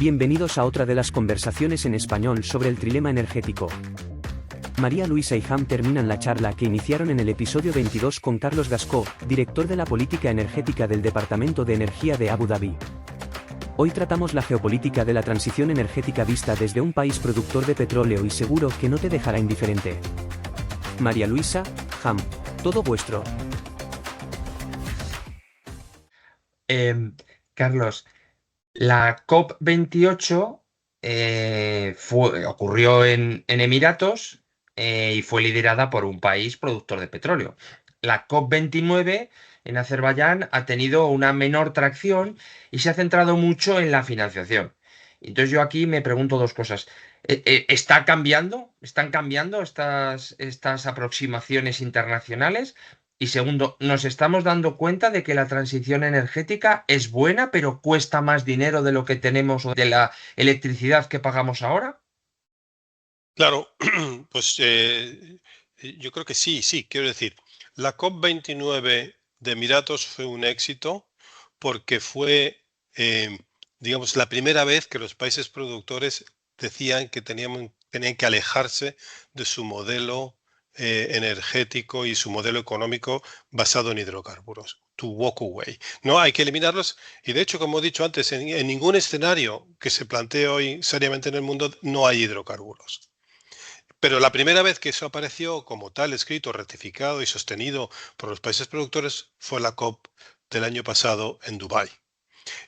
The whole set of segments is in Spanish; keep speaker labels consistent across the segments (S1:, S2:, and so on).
S1: Bienvenidos a otra de las conversaciones en español sobre el trilema energético. María Luisa y Ham terminan la charla que iniciaron en el episodio 22 con Carlos Gascó, director de la política energética del Departamento de Energía de Abu Dhabi. Hoy tratamos la geopolítica de la transición energética vista desde un país productor de petróleo y seguro que no te dejará indiferente. María Luisa, Ham, todo vuestro.
S2: Carlos, la COP28 ocurrió en Emiratos y fue liderada por un país productor de petróleo. La COP29 en Azerbaiyán ha tenido una menor tracción y se ha centrado mucho en la financiación. Entonces yo aquí me pregunto dos cosas. ¿Está cambiando? ¿Están cambiando estas aproximaciones internacionales? Y segundo, ¿nos estamos dando cuenta de que la transición energética es buena, pero cuesta más dinero de lo que tenemos o de la electricidad que pagamos ahora?
S3: Claro, pues yo creo que sí, quiero decir, la COP29 de Emiratos fue un éxito porque fue, digamos, la primera vez que los países productores decían que tenían que alejarse de su modelo energético y su modelo económico basado en hidrocarburos. To walk away. No, hay que eliminarlos. Y de hecho, como he dicho antes, en ningún escenario que se plantee hoy seriamente en el mundo no hay hidrocarburos. Pero la primera vez que eso apareció como tal, escrito, rectificado y sostenido por los países productores fue la COP del año pasado en Dubái.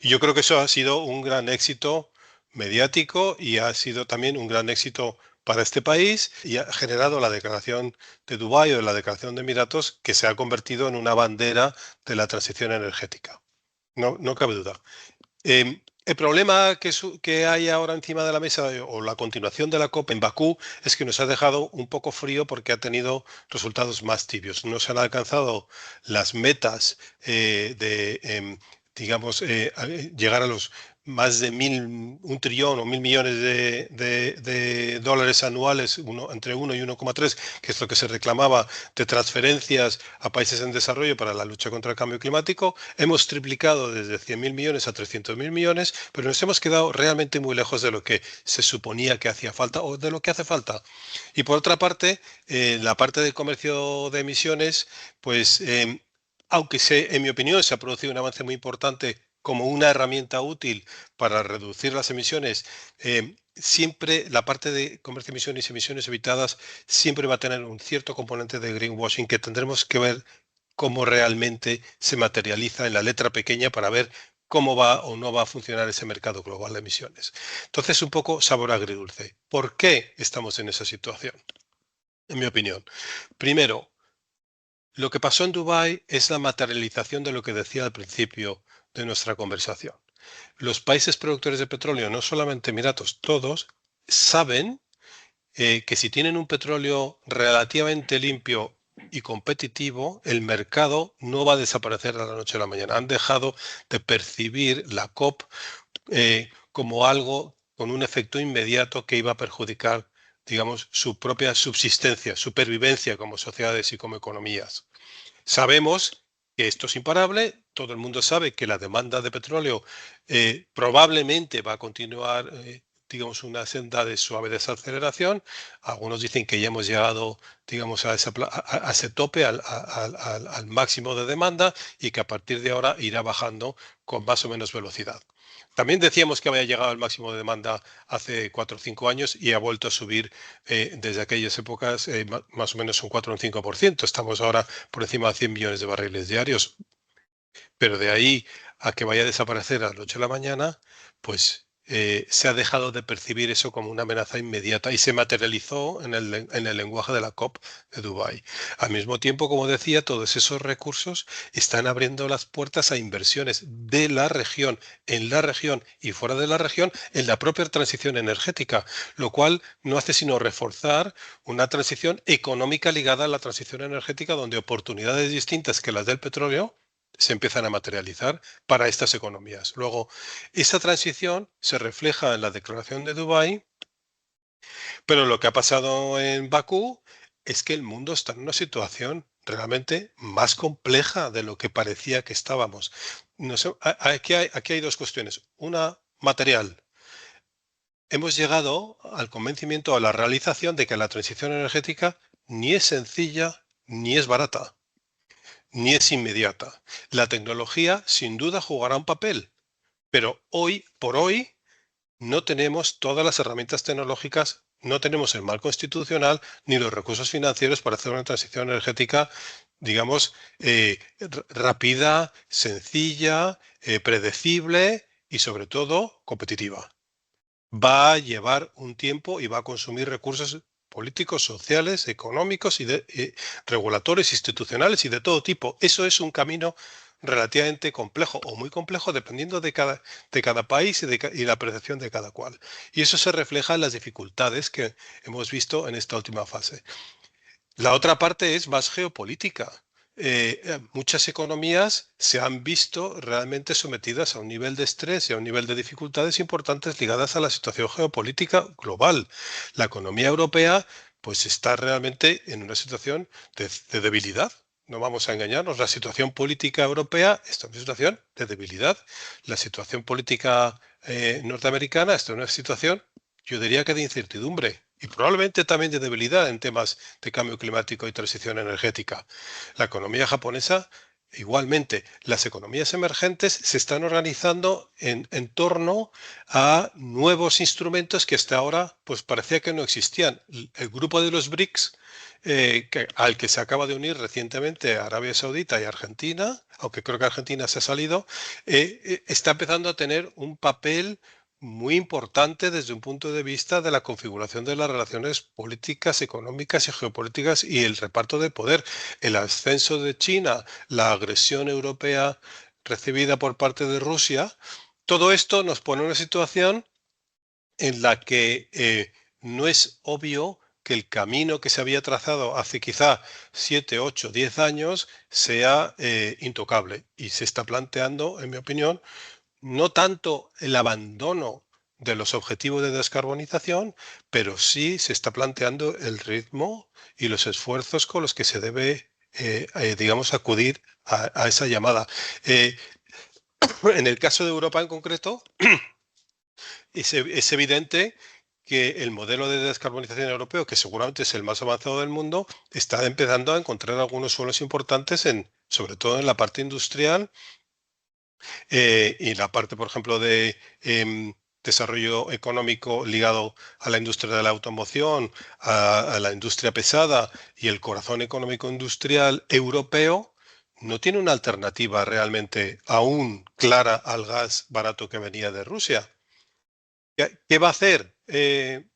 S3: Y yo creo que eso ha sido un gran éxito mediático y ha sido también un gran éxito para este país y ha generado la declaración de Dubái o la declaración de Emiratos que se ha convertido en una bandera de la transición energética. No cabe duda. El problema que hay ahora encima de la mesa o la continuación de la COP en Bakú es que nos ha dejado un poco frío porque ha tenido resultados más tibios. No se han alcanzado las metas digamos, llegar a los más de 1 trillón o 1.000 millones de dólares anuales, entre 1 y 1,3, que es lo que se reclamaba de transferencias a países en desarrollo para la lucha contra el cambio climático. Hemos triplicado desde 100.000 millones a 300.000 millones, pero nos hemos quedado realmente muy lejos de lo que se suponía que hacía falta o de lo que hace falta. Y por otra parte, la parte de comercio de emisiones, pues aunque en mi opinión se ha producido un avance muy importante como una herramienta útil para reducir las emisiones, siempre la parte de comercio de emisiones y emisiones evitadas siempre va a tener un cierto componente de greenwashing que tendremos que ver cómo realmente se materializa en la letra pequeña para ver cómo va o no va a funcionar ese mercado global de emisiones. Entonces, un poco sabor agridulce. ¿Por qué estamos en esa situación? En mi opinión. Primero, lo que pasó en Dubái es la materialización de lo que decía al principio de nuestra conversación. Los países productores de petróleo, no solamente Emiratos, todos saben que si tienen un petróleo relativamente limpio y competitivo, el mercado no va a desaparecer de la noche a la mañana. Han dejado de percibir la COP como algo con un efecto inmediato que iba a perjudicar, digamos, su propia subsistencia, supervivencia como sociedades y como economías. Sabemos que esto es imparable, todo el mundo sabe que la demanda de petróleo probablemente va a continuar, digamos, una senda de suave desaceleración. Algunos dicen que ya hemos llegado, digamos, a ese tope, al máximo de demanda y que a partir de ahora irá bajando con más o menos velocidad. También decíamos que había llegado al máximo de demanda hace 4 o 5 años y ha vuelto a subir desde aquellas épocas más o menos un 4 o un 5%. Estamos ahora por encima de 100 millones de barriles diarios. Pero de ahí a que vaya a desaparecer a la noche a la mañana, pues se ha dejado de percibir eso como una amenaza inmediata y se materializó en el lenguaje de la COP de Dubái. Al mismo tiempo, como decía, todos esos recursos están abriendo las puertas a inversiones de la región, en la región y fuera de la región, en la propia transición energética, lo cual no hace sino reforzar una transición económica ligada a la transición energética, donde oportunidades distintas que las del petróleo se empiezan a materializar para estas economías. Luego, esa transición se refleja en la declaración de Dubái, pero lo que ha pasado en Bakú es que el mundo está en una situación realmente más compleja de lo que parecía que estábamos. No sé, aquí hay dos cuestiones. Una material. hemos llegado al convencimiento, a la realización de que la transición energética ni es sencilla ni es barata, ni es inmediata. La tecnología sin duda jugará un papel, pero hoy por hoy no tenemos todas las herramientas tecnológicas, no tenemos el marco institucional ni los recursos financieros para hacer una transición energética, digamos, rápida, sencilla, predecible y sobre todo competitiva. Va a llevar un tiempo y va a consumir recursos políticos, sociales, económicos y regulatorios, institucionales y de todo tipo. Eso es un camino relativamente complejo o muy complejo dependiendo de cada país y la percepción de cada cual. Y eso se refleja en las dificultades que hemos visto en esta última fase. La otra parte es más geopolítica. Muchas economías se han visto realmente sometidas a un nivel de estrés y a un nivel de dificultades importantes ligadas a la situación geopolítica global. La economía europea pues está realmente en una situación de debilidad. No vamos a engañarnos, la situación política europea está en una situación de debilidad. La situación política norteamericana está en una situación, yo diría que de incertidumbre y probablemente también de debilidad en temas de cambio climático y transición energética. La economía japonesa, igualmente, las economías emergentes se están organizando en torno a nuevos instrumentos que hasta ahora pues parecía que no existían. El grupo de los BRICS, al que se acaba de unir recientemente Arabia Saudita y Argentina, aunque creo que Argentina se ha salido, está empezando a tener un papel muy importante desde un punto de vista de la configuración de las relaciones políticas, económicas y geopolíticas y el reparto de poder. El ascenso de China, la agresión europea recibida por parte de Rusia, todo esto nos pone en una situación en la que no es obvio que el camino que se había trazado hace quizá 7, 8, 10 años sea intocable. Y se está planteando, en mi opinión, no tanto el abandono de los objetivos de descarbonización, pero sí se está planteando el ritmo y los esfuerzos con los que se debe, digamos, acudir a esa llamada. En el caso de Europa en concreto, es evidente que el modelo de descarbonización europeo, que seguramente es el más avanzado del mundo, está empezando a encontrar algunos suelos importantes, sobre todo en la parte industrial y la parte, por ejemplo, de desarrollo económico ligado a la industria de la automoción, a la industria pesada y el corazón económico industrial europeo, no tiene una alternativa realmente aún clara al gas barato que venía de Rusia. ¿Qué va a hacer?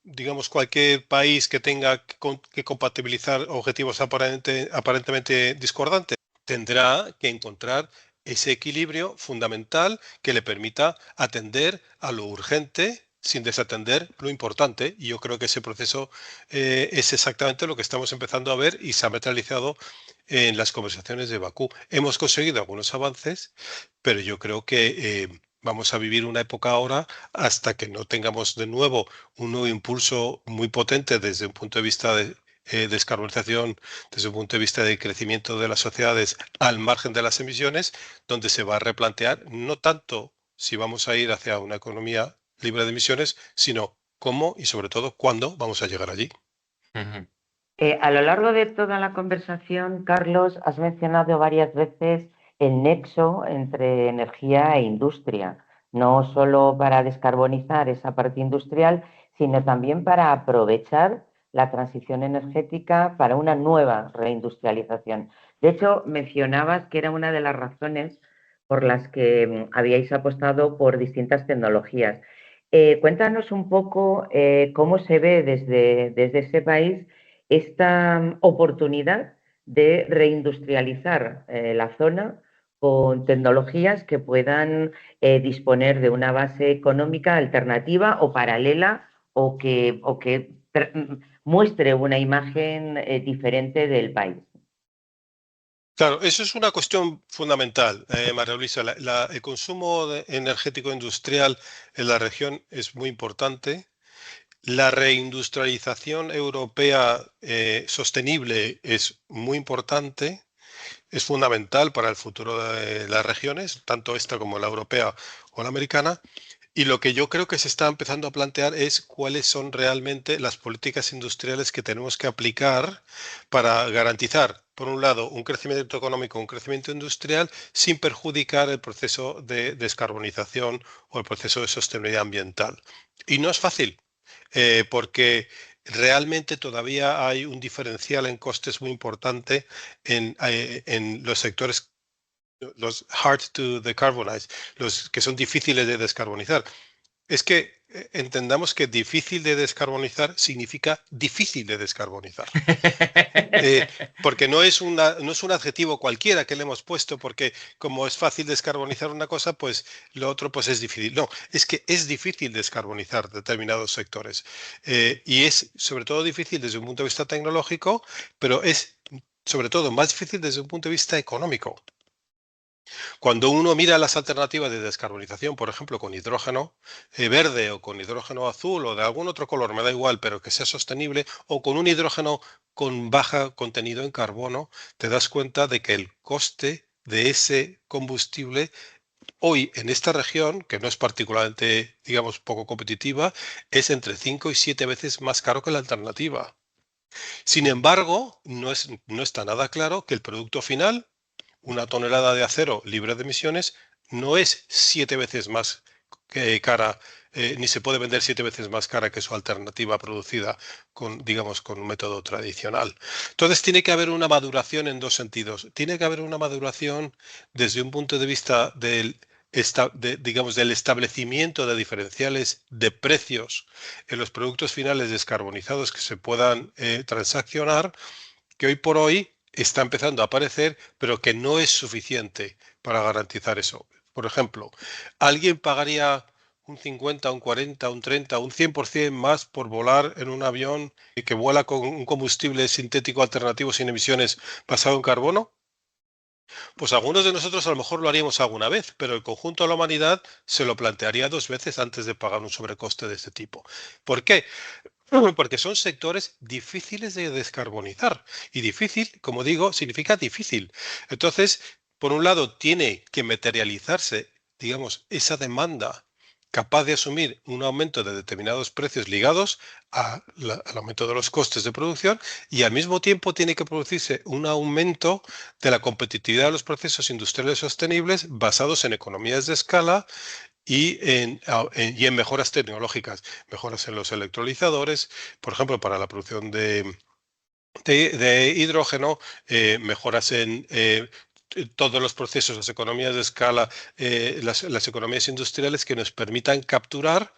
S3: Digamos, cualquier país que tenga que compatibilizar objetivos aparentemente discordantes tendrá que encontrar ese equilibrio fundamental que le permita atender a lo urgente sin desatender lo importante. Y yo creo que ese proceso es exactamente lo que estamos empezando a ver y se ha materializado en las conversaciones de Bakú. Hemos conseguido algunos avances, pero yo creo que vamos a vivir una época ahora hasta que no tengamos de nuevo un nuevo impulso muy potente desde un punto de vista de descarbonización, desde un punto de vista de crecimiento de las sociedades al margen de las emisiones, donde se va a replantear no tanto si vamos a ir hacia una economía libre de emisiones, sino cómo y sobre todo cuándo vamos a llegar allí.
S2: Ujú.
S4: A lo largo de toda la conversación, Carlos, has mencionado varias veces el nexo entre energía e industria, no solo para descarbonizar esa parte industrial, sino también para aprovechar la transición energética para una nueva reindustrialización. De hecho, mencionabas que era una de las razones por las que habíais apostado por distintas tecnologías. Cuéntanos un poco cómo se ve desde ese país esta oportunidad de reindustrializar la zona con tecnologías que puedan disponer de una base económica alternativa o paralela o que muestre una imagen diferente del país.
S3: Claro, eso es una cuestión fundamental, María Luisa. El consumo energético industrial en la región es muy importante. La reindustrialización europea sostenible es muy importante, es fundamental para el futuro de las regiones, tanto esta como la europea o la americana. Y lo que yo creo que se está empezando a plantear es cuáles son realmente las políticas industriales que tenemos que aplicar para garantizar, por un lado, un crecimiento económico, un crecimiento industrial, sin perjudicar el proceso de descarbonización o el proceso de sostenibilidad ambiental. Y no es fácil, porque realmente todavía hay un diferencial en costes muy importante en los sectores, los hard to decarbonize, los que son difíciles de descarbonizar. Es que entendamos que difícil de descarbonizar significa difícil de descarbonizar. Porque no es no es un adjetivo cualquiera que le hemos puesto, porque como es fácil descarbonizar una cosa, pues lo otro pues es difícil. No, es que es difícil descarbonizar determinados sectores. Y es sobre todo difícil desde un punto de vista tecnológico, pero es sobre todo más difícil desde un punto de vista económico. Cuando uno mira las alternativas de descarbonización, por ejemplo, con hidrógeno verde o con hidrógeno azul o de algún otro color, me da igual, pero que sea sostenible, o con un hidrógeno con baja contenido en carbono, te das cuenta de que el coste de ese combustible hoy en esta región, que no es particularmente, digamos, poco competitiva, es entre 5 y 7 veces más caro que la alternativa. Sin embargo, no está nada claro que el producto final, una tonelada de acero libre de emisiones, no es 7 veces más cara, ni se puede vender 7 veces más cara que su alternativa producida con, digamos, con un método tradicional. Entonces tiene que haber una maduración en dos sentidos. Tiene que haber una maduración desde un punto de vista digamos, del establecimiento de diferenciales de precios en los productos finales descarbonizados que se puedan transaccionar, que hoy por hoy está empezando a aparecer, pero que no es suficiente para garantizar eso. Por ejemplo, ¿alguien pagaría un 50, un 40, un 30, un 100% más por volar en un avión que vuela con un combustible sintético alternativo sin emisiones basado en carbono? Pues algunos de nosotros a lo mejor lo haríamos alguna vez, pero el conjunto de la humanidad se lo plantearía 2 veces antes de pagar un sobrecoste de este tipo. ¿Por qué? Porque son sectores difíciles de descarbonizar. Y difícil, como digo, significa difícil. Entonces, por un lado, tiene que materializarse, digamos, esa demanda capaz de asumir un aumento de determinados precios ligados al aumento de los costes de producción, y al mismo tiempo tiene que producirse un aumento de la competitividad de los procesos industriales sostenibles basados en economías de escala y en mejoras tecnológicas, mejoras en los electrolizadores, por ejemplo, para la producción de hidrógeno, mejoras en todos los procesos, las economías de escala, las economías industriales que nos permitan capturar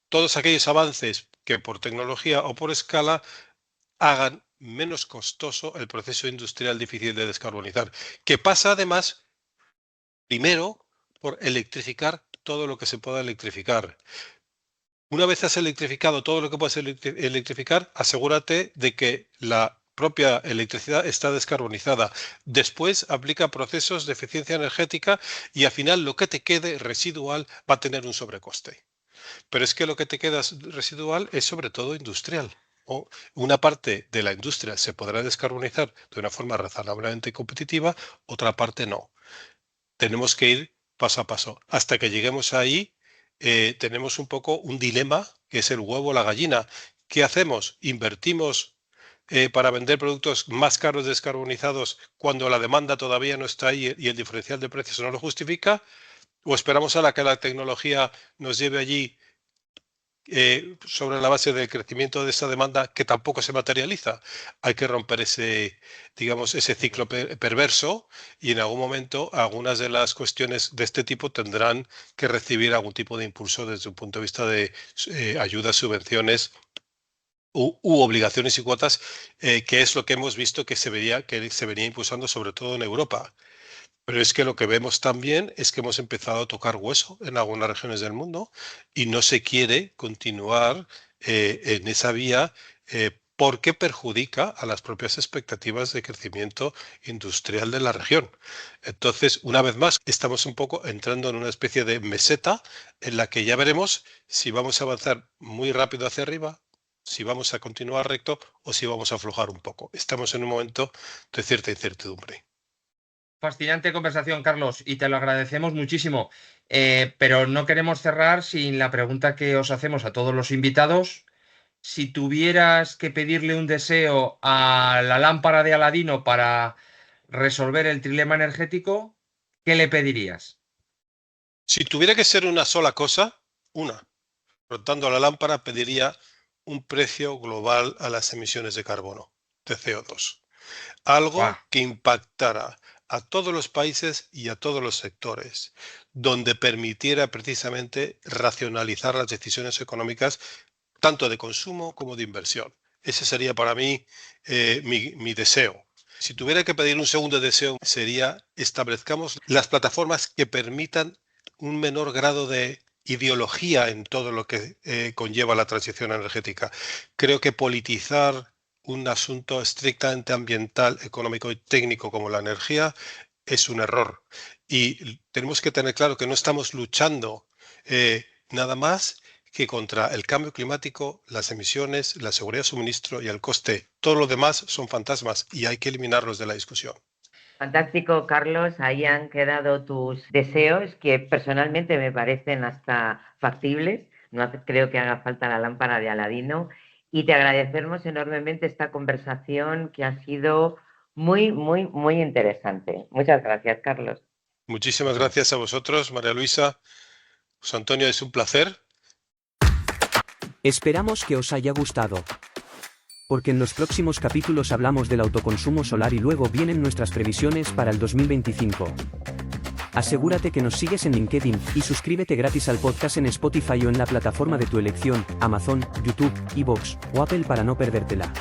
S3: todos aquellos avances que por tecnología o por escala hagan menos costoso el proceso industrial difícil de descarbonizar, que pasa además primero por electrificar todo lo que se pueda electrificar. Una vez has electrificado todo lo que puedes electrificar, asegúrate de que la propia electricidad está descarbonizada. Después aplica procesos de eficiencia energética y al final lo que te quede residual va a tener un sobrecoste. Pero es que lo que te queda residual es sobre todo industrial. O una parte de la industria se podrá descarbonizar de una forma razonablemente competitiva, otra parte no. Tenemos que ir paso a paso. Hasta que lleguemos ahí, tenemos un poco un dilema, que es el huevo o la gallina. ¿Qué hacemos? ¿Invertimos para vender productos más caros descarbonizados cuando la demanda todavía no está ahí y el diferencial de precios no lo justifica? ¿O esperamos a que la tecnología nos lleve allí sobre la base del crecimiento de esa demanda que tampoco se materializa? Hay que romper digamos, ese ciclo perverso, y en algún momento algunas de las cuestiones de este tipo tendrán que recibir algún tipo de impulso desde un punto de vista de ayudas, subvenciones u obligaciones y cuotas, que es lo que hemos visto que se venía impulsando sobre todo en Europa. Pero es que lo que vemos también es que hemos empezado a tocar hueso en algunas regiones del mundo y no se quiere continuar en esa vía, porque perjudica a las propias expectativas de crecimiento industrial de la región. Entonces, una vez más, estamos un poco entrando en una especie de meseta en la que ya veremos si vamos a avanzar muy rápido hacia arriba, si vamos a continuar recto o si vamos a aflojar un poco. Estamos en un momento de cierta incertidumbre.
S2: Fascinante conversación, Carlos, y te lo agradecemos muchísimo. Pero no queremos cerrar sin la pregunta que os hacemos a todos los invitados. Si tuvieras que pedirle un deseo a la lámpara de Aladino para resolver el trilema energético, ¿qué le pedirías?
S3: Si tuviera que ser una sola cosa, rotando a la lámpara, pediría un precio global a las emisiones de carbono, de CO2. Algo
S2: ¡Guau!
S3: que impactara a todos los países y a todos los sectores, donde permitiera precisamente racionalizar las decisiones económicas, tanto de consumo como de inversión. Ese sería para mí mi deseo. Si tuviera que pedir un segundo deseo, sería establezcamos las plataformas que permitan un menor grado de ideología en todo lo que conlleva la transición energética. Creo que politizar un asunto estrictamente ambiental, económico y técnico como la energía es un error. Y tenemos que tener claro que no estamos luchando nada más que contra el cambio climático, las emisiones, la seguridad de suministro y el coste. Todo lo demás son fantasmas y hay que eliminarlos de la discusión.
S4: Fantástico, Carlos. Ahí han quedado tus deseos que personalmente me parecen hasta factibles. No creo que haga falta la lámpara de Aladino. Y te agradecemos enormemente esta conversación que ha sido muy, muy, muy interesante. Muchas gracias, Carlos.
S3: Muchísimas gracias a vosotros, María Luisa. José Antonio, es un placer.
S1: Esperamos que os haya gustado. Porque en los próximos capítulos hablamos del autoconsumo solar y luego vienen nuestras previsiones para el 2025. Asegúrate que nos sigues en LinkedIn y suscríbete gratis al podcast en Spotify o en la plataforma de tu elección, Amazon, YouTube, iVoox o Apple para no perdértela.